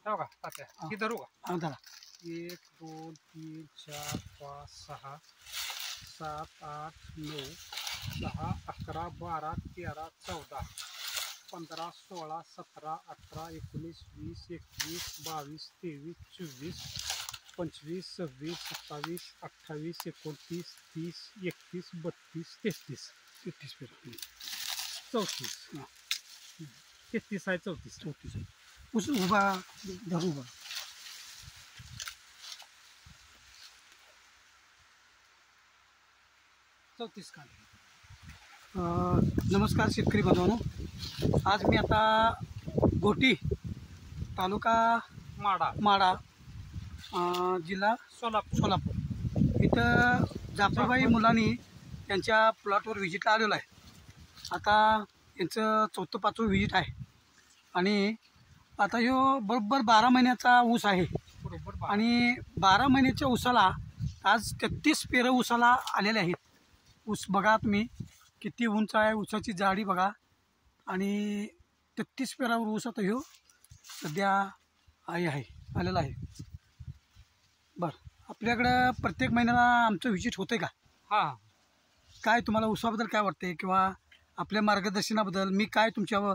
हो का तात्या ही धरू का? हा धरा. 1 2 3 4 5 6 7 8 9 10 11 12 13 14 15 16 17 18 19 20 21 22 23 24 25 26 27 28 29 30 31 32 33 33 पेरा. 34 33 आहे 34 34 आहे. उस उभा धरू उभा. नमस्कार शेतकरी बांधवांनो, आज मी आता गोटी तालुका माडा जिल्हा सोलापूर इथं जाफरबाई मुलांनी त्यांच्या प्लॉटवर व्हिजिटला आलेलो आहे. आता यांचं 4-5वं व्हिजिट आहे आणि आता ह्यो बरोबर 12 महिन्याचा ऊस आहे बरोबर. आणि 12 महिन्याच्या ऊसाला आज 33 पेरं ऊसाला आलेले आहेत. ऊस बघा तुम्ही किती उंच आहे, ऊसाची जाडी बघा आणि 33 पेरावर ऊस आता ह्यो सध्या आहे आलेला आहे. बरं, आपल्याकडं प्रत्येक महिन्याला आमचं व्हिजिट होते का? हां, काय तुम्हाला ऊसाबद्दल काय वाटते किंवा आपल्या मार्गदर्शनाबद्दल? मी काय तुमच्यावर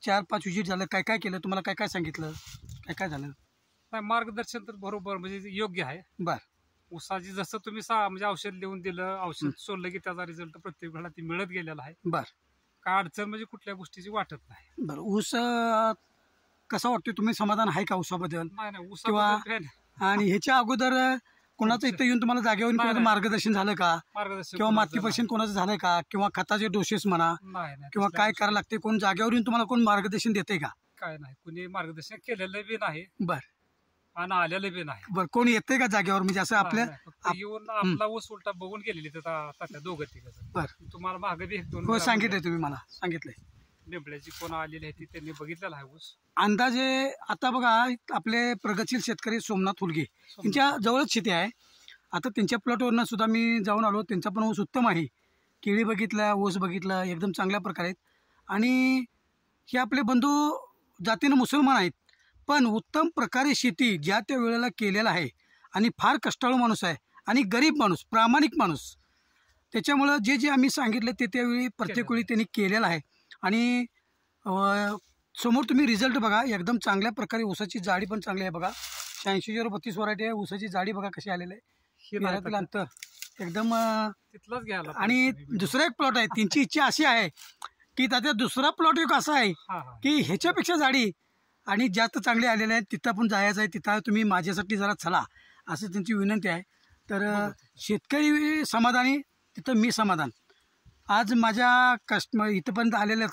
4-5 व्हिजिट झालं, काय काय केलं, तुम्हाला काय काय सांगितलं, काय काय झालं? नाही मार्गदर्शन तर बरोबर म्हणजे योग्य आहे. बरं, ऊसाची जसं तुम्ही म्हणजे औषध लिहून दिलं, औषध सोडलं की त्याचा रिझल्ट प्रत्येक वेळेला ती मिळत गेलेला आहे. बरं काय अडचण म्हणजे कुठल्या गोष्टीची वाटत नाही. बरं, ऊस कसा वाटतोय, तुम्ही समाधान आहे का ऊसाबद्दल? नाही किंवा आणि ह्याच्या अगोदर कोणाचं इथं येऊन तुम्हाला जागेवर कोणाचं मार्गदर्शन झालं का? मार्गदर्शन किंवा मातीपासून कोणाचं झालंय का? किंवा खताचे डोसेस म्हणा किंवा काय करायला लागते, कोण जागेवर येऊन तुम्हाला कोण मार्गदर्शन देते का? काय नाही, कुणी मार्गदर्शन केलेलं बी नाही बरं आणि आलेलं बी नाही. बरं, कोण येते का जागेवर, म्हणजे असं आपल्या येऊन आपला ऊस उलटा बघून गेलेली तात्या दोघं तिघं. बरं, तुम्हाला मागे बी हो सांगितलंय तुम्ही, मला सांगितलंय. निंबळ्याची कोण आलेली आहे ती त्यांनी बघितलेला आहे ऊस. अंदाजे आता बघा, आपले प्रगतशील शेतकरी सोमनाथ हुलगे यांच्या जवळच शेती आहे. आता त्यांच्या प्लॉटवरनं सुद्धा मी जाऊन आलो. त्यांचा पण ऊस उत्तम आहे. केळी बघितला, ऊस बघितला, एकदम चांगल्या प्रकारे आहेत. आणि हे आपले बंधू जातीनं मुसलमान आहेत, पण उत्तम प्रकारे शेती ज्या त्या वेळेला केलेला आहे आणि फार कष्टाळू माणूस आहे आणि गरीब माणूस, प्रामाणिक माणूस. त्याच्यामुळं जे जे आम्ही सांगितलं ते त्यावेळी प्रत्येक वेळी त्यांनी केलेलं आहे. आणि समोर तुम्ही रिझल्ट बघा, एकदम चांगल्या प्रकारे ऊसाची जाडी पण चांगली आहे बघा. 86-032 व्हरायटी आहे. ऊसाची जाडी बघा कशी आलेली आहे, पेरातील अंतर एकदम तिथलाच घ्यायला. आणि दुसरा एक प्लॉट आहे, त्यांची इच्छा अशी आहे की त्याचा दुसरा प्लॉट एक असा आहे की ह्याच्यापेक्षा जाडी आणि जास्त चांगले आलेले आहेत, तिथं पण जायचं आहे. तिथं तुम्ही माझ्यासाठी जरा चला असं त्यांची विनंती आहे. तर शेतकरी समाधानी, तिथं मी समाधान. आज माझ्या कस्टमर इथंपर्यंत आलेले